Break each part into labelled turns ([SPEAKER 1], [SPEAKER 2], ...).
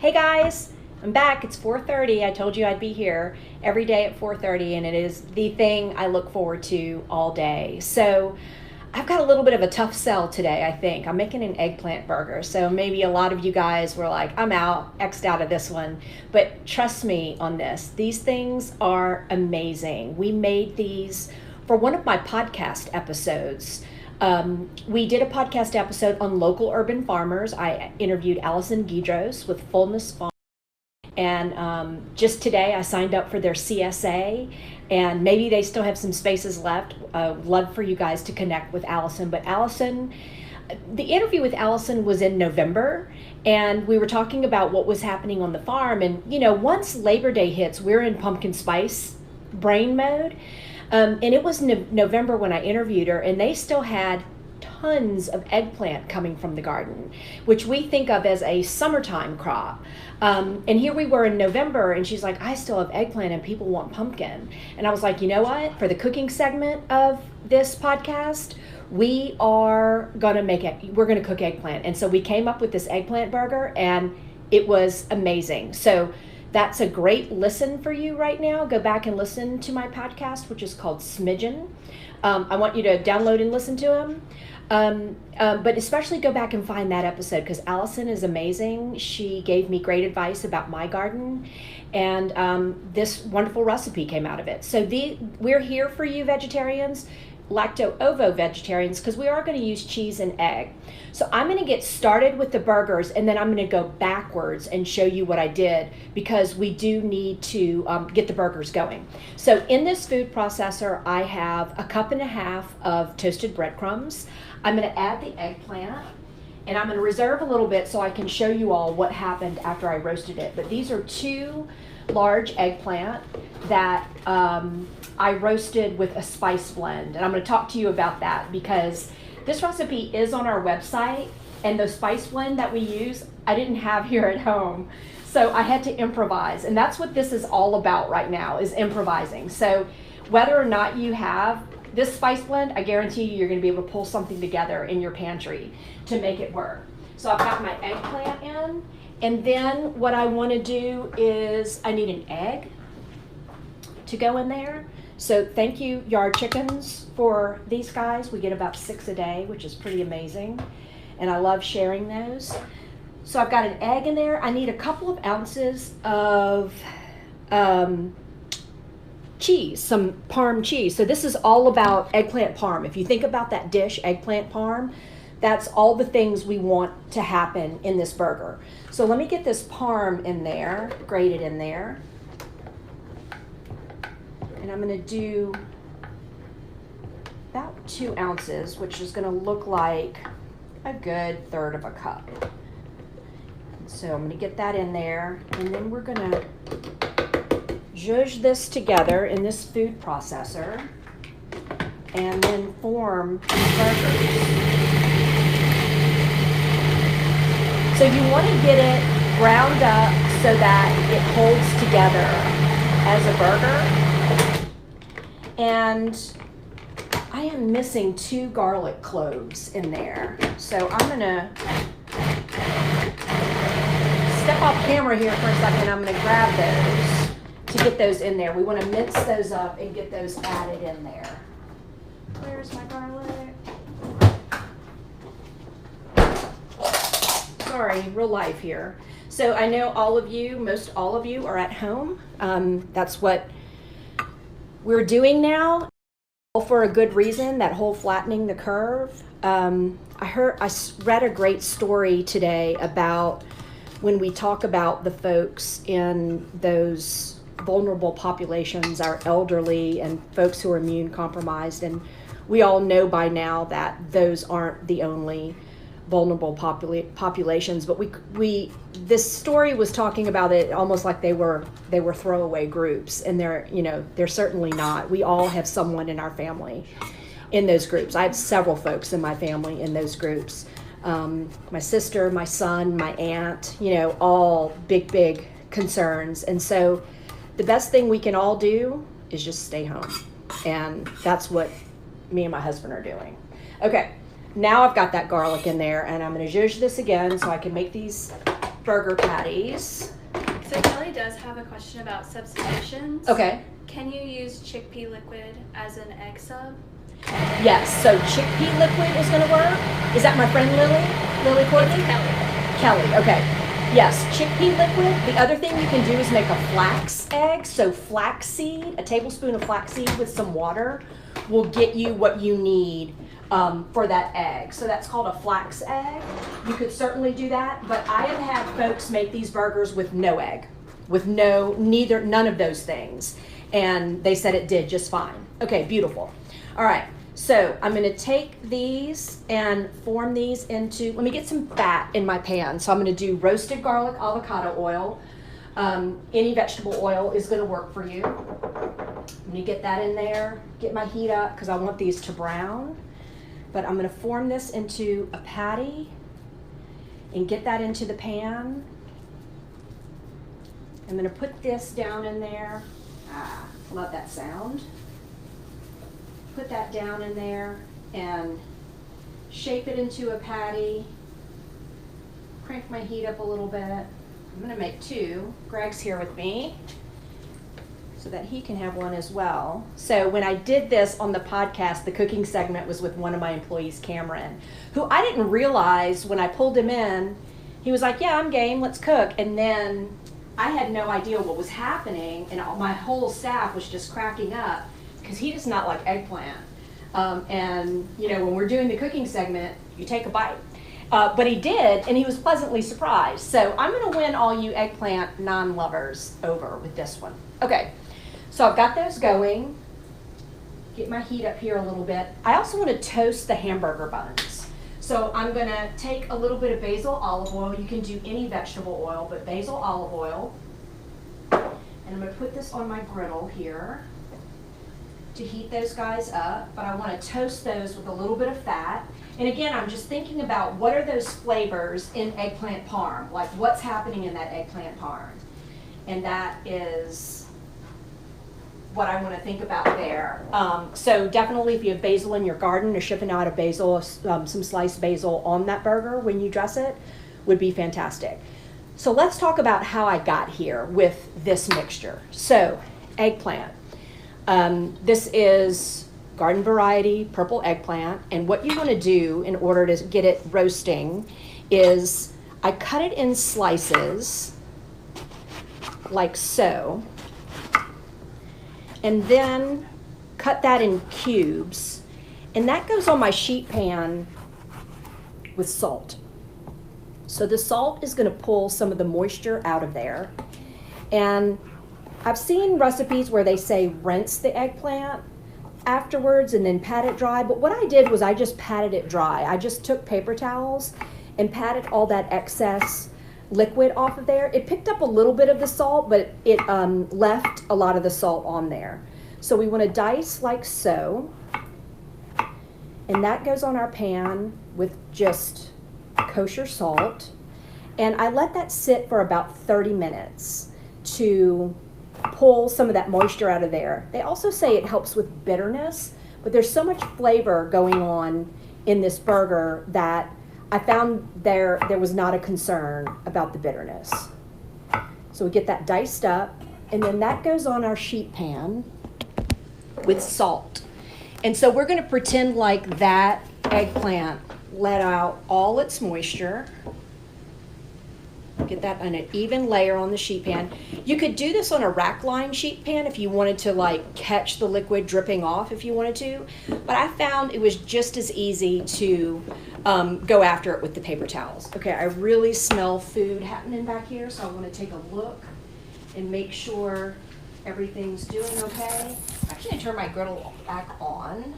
[SPEAKER 1] Hey guys, I'm back. It's 4:30. I told you I'd be here every day at 4:30, and it is the thing I look forward to all day. So I've got a little bit of a tough sell today, I think. I'm making an eggplant burger. So maybe a lot of you guys were like, I'm out, X'd out of this one. But trust me on this. These things are amazing. We made these for one of my podcast episodes. We did a podcast episode on local urban farmers. I interviewed Allison Guidros with Fullness Farm. And just today I signed up for their CSA, and maybe they still have some spaces left. Love for you guys to connect with Allison. But Allison, the interview with Allison was in November, and we were talking about what was happening on the farm. And, you know, once Labor Day hits, we're in pumpkin spice brain mode. And it was November when I interviewed her, and they still had tons of eggplant coming from the garden, which we think of as a summertime crop. And here we were in November, and she's like, I still have eggplant and people want pumpkin. And I was like, you know what? For the cooking segment of this podcast, we are gonna we're gonna cook eggplant. And so we came up with this eggplant burger, and it was amazing. So that's a great listen for you right now. Go back and listen to my podcast, which is called Smidgen. I want you to download and listen to them. But especially go back and find that episode, because Allison is amazing. She gave me great advice about my garden, and this wonderful recipe came out of it. So we're here for you vegetarians, lacto-ovo vegetarians, because we are going to use cheese and egg. So I'm going to get started with the burgers, and then I'm going to go backwards and show you what I did, because we do need to get the burgers going. So in this food processor, I have 1.5 cups of toasted breadcrumbs. I'm going to add the eggplant, and I'm going to reserve a little bit so I can show you all what happened after I roasted it. But these are 2 large eggplant that I roasted with a spice blend, and I'm going to talk to you about that, because this recipe is on our website, and the spice blend that we use I didn't have here at home, so I had to improvise, and that's what this is all about right now, is improvising. So whether or not you have this spice blend, I guarantee you're going to be able to pull something together in your pantry to make it work. So I've got my eggplant in, and then what I want to do is I need an egg to go in there. So thank you, Yard Chickens, for these guys. We get about 6 a day, which is pretty amazing, and I love sharing those. So I've got an egg in there. I need a couple of ounces of cheese, some parm cheese. So this is all about eggplant parm. If you think about that dish, eggplant parm, that's all the things we want to happen in this burger. So let me get this parm in there, grated in there. And I'm going to do about 2 ounces, which is going to look like a good 1/3 cup. So I'm going to get that in there, and then we're going to zhuzh this together in this food processor, and then form these burgers. So you want to get it ground up so that it holds together as a burger. And I am missing 2 garlic cloves in there. So I'm gonna step off camera here for a second. I'm gonna grab those to get those in there. We wanna mince those up and get those added in there. Where's my garlic? Sorry, real life here. So I know most all of you are at home. That's what we're doing now, for a good reason, that whole flattening the curve. I read a great story today about when we talk about the folks in those vulnerable populations, our elderly and folks who are immune compromised, and we all know by now that those aren't the only vulnerable populations, but this story was talking about it almost like they were throwaway groups, and they're certainly not. We all have someone in our family in those groups. I have several folks in my family in those groups. My sister, my son, my aunt, all big concerns. And so the best thing we can all do is just stay home, and that's what me and my husband are doing. Okay. Now I've got that garlic in there, and I'm going to zhuzh this again so I can make these burger patties.
[SPEAKER 2] So Kelly does have a question about substitutions.
[SPEAKER 1] Okay.
[SPEAKER 2] Can you use chickpea liquid as an egg sub?
[SPEAKER 1] Yes, so chickpea liquid is going to work. Is that my friend Lily Courtney? Kelly, okay. Yes, chickpea liquid. The other thing you can do is make a flax egg. So flaxseed, a tablespoon of flaxseed with some water will get you what you need for that egg. So that's called a flax egg. You could certainly do that, but I have had folks make these burgers with no egg, with none of those things. And they said it did just fine. Okay, beautiful. All right, so I'm gonna take these and form these into, let me get some fat in my pan. So I'm gonna do roasted garlic avocado oil. Any vegetable oil is gonna work for you. I'm gonna get that in there, get my heat up because I want these to brown. But I'm gonna form this into a patty and get that into the pan. I'm gonna put this down in there. Ah, love that sound. Put that down in there and shape it into a patty. Crank my heat up a little bit. I'm gonna make two. Greg's here with me so that he can have one as well. So when I did this on the podcast, the cooking segment was with one of my employees, Cameron, who I didn't realize when I pulled him in, he was like, yeah, I'm game, let's cook. And then I had no idea what was happening and my whole staff was just cracking up because he does not like eggplant. And you know, when we're doing the cooking segment, you take a bite. But he did, and he was pleasantly surprised. So I'm gonna win all you eggplant non-lovers over with this one. Okay, so I've got those going. Get my heat up here a little bit. I also wanna toast the hamburger buns. So I'm gonna take a little bit of basil olive oil. You can do any vegetable oil, but basil olive oil. And I'm gonna put this on my griddle here to heat those guys up, but I want to toast those with a little bit of fat. And again, I'm just thinking about what are those flavors in eggplant parm, like what's happening in that eggplant parm. And that is what I want to think about there. So definitely if you have basil in your garden, a chiffonade of basil, some sliced basil on that burger when you dress it would be fantastic. So let's talk about how I got here with this mixture. So eggplant. This is garden variety purple eggplant, and what you want to do in order to get it roasting is I cut it in slices like so, and then cut that in cubes, and that goes on my sheet pan with salt. So the salt is going to pull some of the moisture out of there, and I've seen recipes where they say rinse the eggplant afterwards and then pat it dry, but what I did was I just patted it dry. I just took paper towels and patted all that excess liquid off of there. It picked up a little bit of the salt, but it left a lot of the salt on there. So we want to dice like so, and that goes on our pan with just kosher salt, and I let that sit for about 30 minutes to pull some of that moisture out of there. They also say it helps with bitterness, but there's so much flavor going on in this burger that I found there was not a concern about the bitterness. So we get that diced up, and then that goes on our sheet pan with salt. And so we're going to pretend like that eggplant let out all its moisture. Get that on an even layer on the sheet pan. You could do this on a rack line sheet pan if you wanted to like catch the liquid dripping off if you wanted to, but I found it was just as easy to go after it with the paper towels. Okay, I really smell food happening back here, so I want to take a look and make sure everything's doing okay. Actually, I turn my griddle back on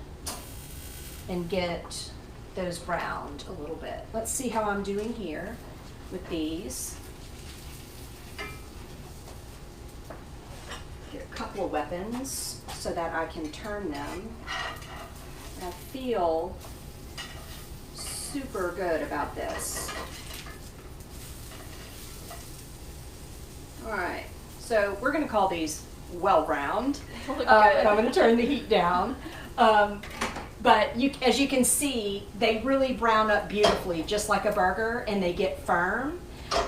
[SPEAKER 1] and get those browned a little bit. Let's see how I'm doing here with these. Get a couple of weapons so that I can turn them. And I feel super good about this. All right, so we're gonna call these well browned. And I'm gonna turn the heat down. But as you can see, they really brown up beautifully, just like a burger, and they get firm.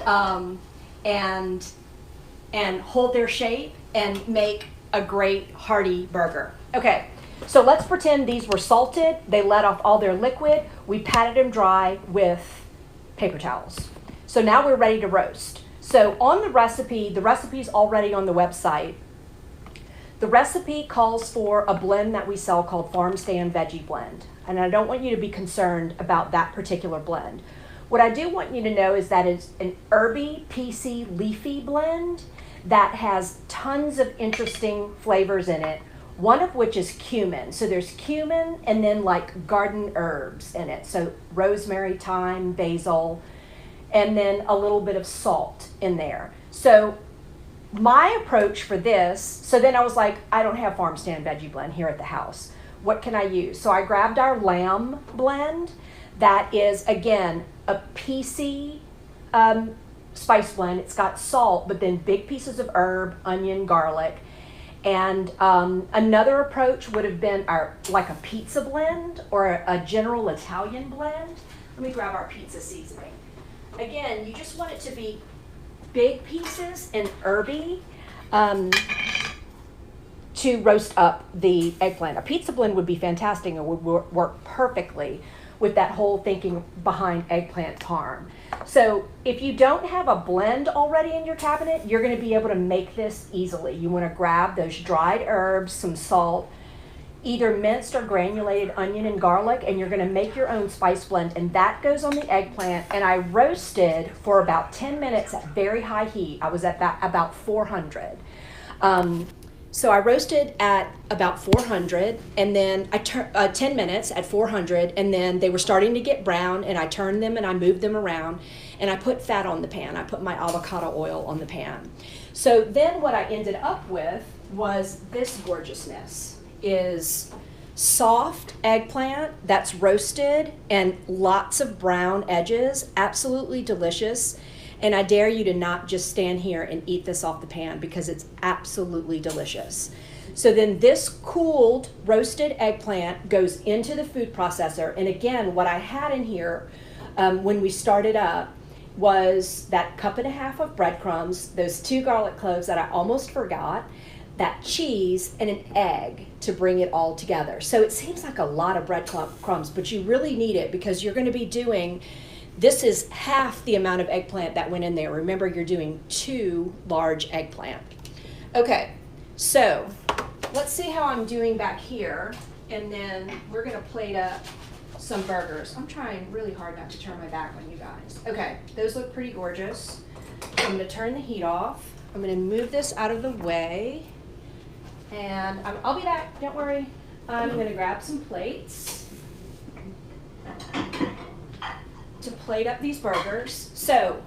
[SPEAKER 1] and hold their shape and make a great hearty burger. Okay, so let's pretend these were salted. They let off all their liquid. We patted them dry with paper towels. So now we're ready to roast. So on the recipe's already on the website. The recipe calls for a blend that we sell called Farm Stand Veggie Blend. And I don't want you to be concerned about that particular blend. What I do want you to know is that it's an herby, peacey, leafy blend that has tons of interesting flavors in it, one of which is cumin. So there's cumin and then like garden herbs in it. So rosemary, thyme, basil, and then a little bit of salt in there. So my approach for this, so then I was like, I don't have Farm Stand Veggie Blend here at the house. What can I use? So I grabbed our lamb blend that is, again, a peacey spice blend. It's got salt, but then big pieces of herb, onion, garlic. And another approach would have been like a pizza blend or a general Italian blend. Let me grab our pizza seasoning. Again, you just want it to be big pieces and herby to roast up the eggplant. A pizza blend would be fantastic and would work perfectly with that whole thinking behind eggplant parm. So if you don't have a blend already in your cabinet, you're going to be able to make this easily. You want to grab those dried herbs, some salt, either minced or granulated onion and garlic, and you're going to make your own spice blend, and that goes on the eggplant. And I roasted for about 10 minutes at very high heat. I was at about 400. So I roasted at about 400, and then I turned 10 minutes at 400, and then they were starting to get brown, and I turned them and I moved them around, and I put fat on the pan. I put my avocado oil on the pan. So then what I ended up with was this gorgeousness. Is soft eggplant that's roasted and lots of brown edges, absolutely delicious. And I dare you to not just stand here and eat this off the pan because it's absolutely delicious. So then this cooled roasted eggplant goes into the food processor. And again, what I had in here when we started up was that 1.5 cups of breadcrumbs, those 2 garlic cloves that I almost forgot, that cheese, and an egg to bring it all together. So it seems like a lot of breadcrumbs, but you really need it because you're going to be doing, this is half the amount of eggplant that went in there. Remember, you're doing 2 large eggplant. Okay, so let's see how I'm doing back here, and then we're going to plate up some burgers. I'm trying really hard not to turn my back on you guys. Okay, those look pretty gorgeous. I'm going to turn the heat off. I'm going to move this out of the way. And I'll be back, don't worry. I'm going to grab some plates to plate up these burgers. So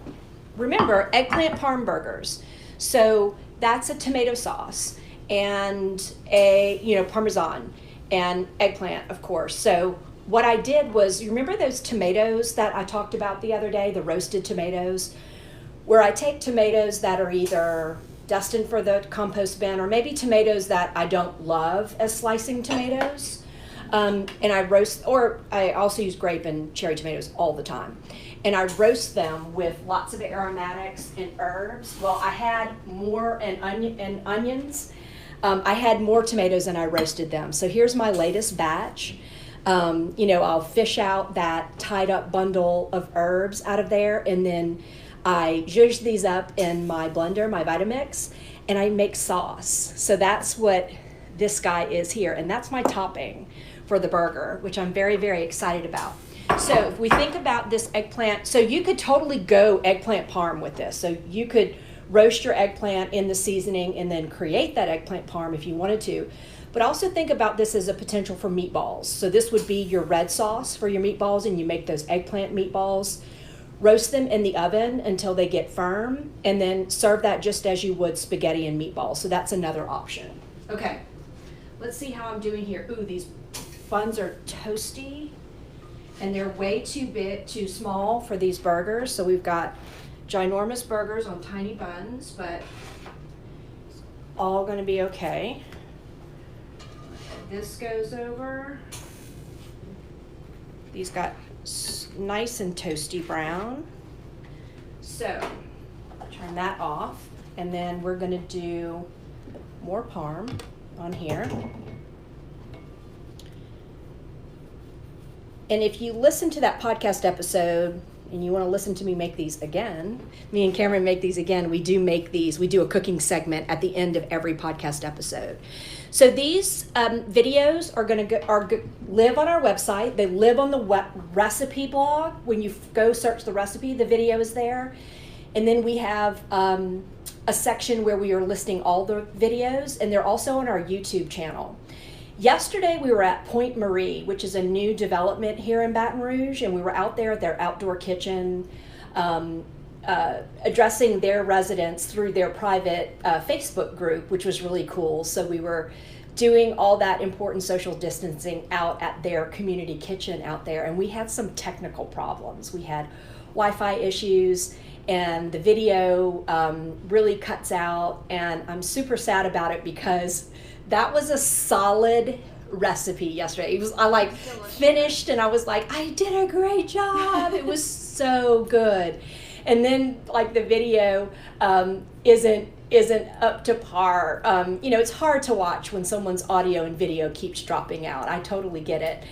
[SPEAKER 1] remember, eggplant parm burgers. So that's a tomato sauce and a, Parmesan and eggplant, of course. So what I did was, you remember those tomatoes that I talked about the other day, the roasted tomatoes, where I take tomatoes that are either destined for the compost bin, or maybe tomatoes that I don't love as slicing tomatoes. And I roast, or I also use grape and cherry tomatoes all the time. And I roast them with lots of aromatics and herbs. Well, I had more and onions. I had more tomatoes and I roasted them. So here's my latest batch. I'll fish out that tied up bundle of herbs out of there, and then I zhuzh these up in my blender, my Vitamix, and I make sauce. So that's what this guy is here, and that's my topping for the burger, which I'm very, very excited about. So if we think about this eggplant, so you could totally go eggplant parm with this. So you could roast your eggplant in the seasoning and then create that eggplant parm if you wanted to. But also think about this as a potential for meatballs. So this would be your red sauce for your meatballs, and you make those eggplant meatballs. Roast them in the oven until they get firm, and then serve that just as you would spaghetti and meatballs. So that's another option. Okay, let's see how I'm doing here. Ooh, these buns are toasty, and they're way too small for these burgers. So we've got ginormous burgers on tiny buns, but it's all gonna be okay. This goes over. These got nice and toasty brown. So turn that off, and then we're going to do more parm on here. And if you listen to that podcast episode and you want to listen to me make these again, me and Cameron make these again, we do a cooking segment at the end of every podcast episode. So these videos are going to live on our website. They live on the recipe blog. When you go search the recipe, the video is there. And then we have a section where we are listing all the videos, and they're also on our YouTube channel. Yesterday we were at Point Marie, which is a new development here in Baton Rouge, and we were out there at their outdoor kitchen addressing their residents through their private Facebook group, which was really cool. So we were doing all that important social distancing out at their community kitchen out there, and we had some technical problems. We had Wi-Fi issues, and the video really cuts out, and I'm super sad about it because that was a solid recipe yesterday. I finished and I was like, I did a great job. It was so good. And then the video isn't up to par. It's hard to watch when someone's audio and video keeps dropping out. I totally get it.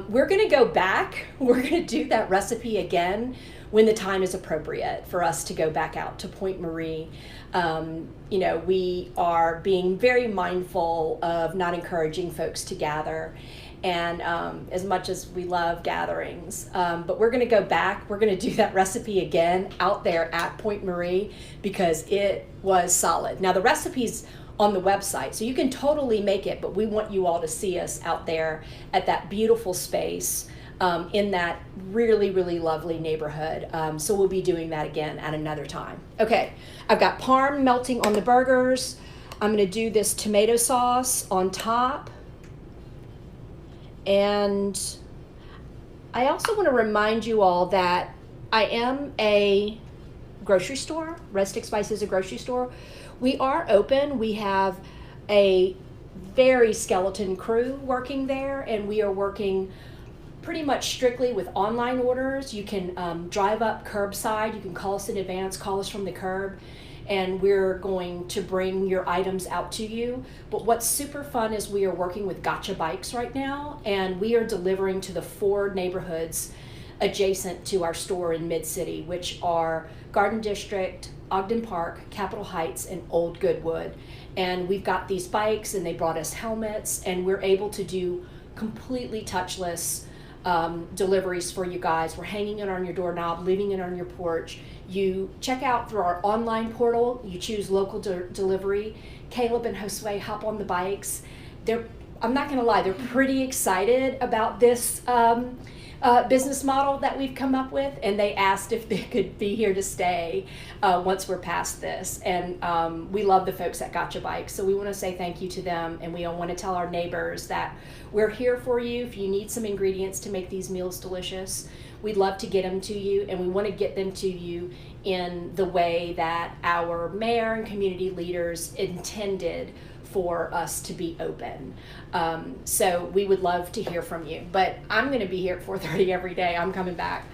[SPEAKER 1] We're gonna go back. We're gonna do that recipe again when the time is appropriate for us to go back out to Point Marie. We are being very mindful of not encouraging folks to gather, and as much as we love gatherings, but we're going to go back. We're going to do that recipe again out there at Point Marie because it was solid. Now the recipe's on the website, so you can totally make it, but we want you all to see us out there at that beautiful space in that really, really lovely neighborhood. So we'll be doing that again at another time. Okay, I've got parm melting on the burgers. I'm gonna do this tomato sauce on top. And I also wanna remind you all that I am a grocery store. Red Stick Spice is a grocery store. We are open. We have a very skeleton crew working there, and we are working pretty much strictly with online orders. You can drive up curbside. You can call us in advance, call us from the curb, and we're going to bring your items out to you. But what's super fun is we are working with Gotcha Bikes right now, and we are delivering to the 4 neighborhoods adjacent to our store in Mid-City, which are Garden District, Ogden Park, Capitol Heights, and Old Goodwood. And we've got these bikes, and they brought us helmets, and we're able to do completely touchless deliveries for you guys. We're hanging it on your doorknob, leaving it on your porch. You check out through our online portal, you choose local delivery. Caleb and Josue hop on the bikes. I'm not gonna lie, they're pretty excited about this business model that we've come up with, and they asked if they could be here to stay once we're past this. And we love the folks at Gotcha Bikes, so we want to say thank you to them, and we want to tell our neighbors that we're here for you. If you need some ingredients to make these meals delicious, we'd love to get them to you, and we want to get them to you in the way that our mayor and community leaders intended for us to be open. So we would love to hear from you. But I'm going to be here at 4:30 every day. I'm coming back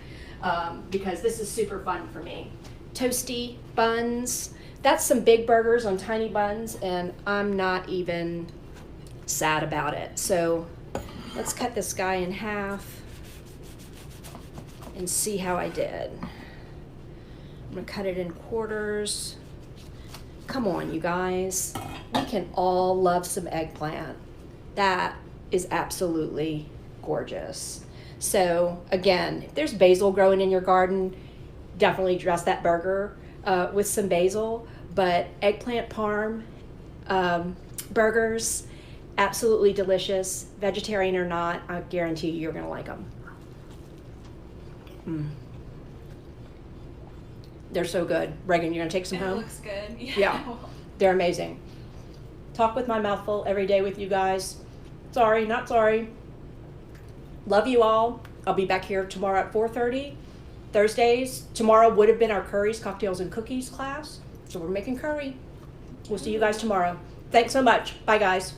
[SPEAKER 1] because this is super fun for me. Toasty buns. That's some big burgers on tiny buns, and I'm not even sad about it. So let's cut this guy in half and see how I did. I'm going to cut it in quarters. Come on, you guys. We can all love some eggplant. That is absolutely gorgeous. So again, if there's basil growing in your garden, definitely dress that burger with some basil. But eggplant parm burgers, absolutely delicious. Vegetarian or not, I guarantee you're gonna like them. They're so good. Reagan, you're gonna take some home?
[SPEAKER 2] It looks good.
[SPEAKER 1] Yeah, they're amazing. Talk with my mouth full every day with you guys. Sorry, not sorry. Love you all. I'll be back here tomorrow at 4:30. Thursdays. Tomorrow would have been our curries, cocktails, and cookies class. So we're making curry. We'll see you guys tomorrow. Thanks so much. Bye, guys.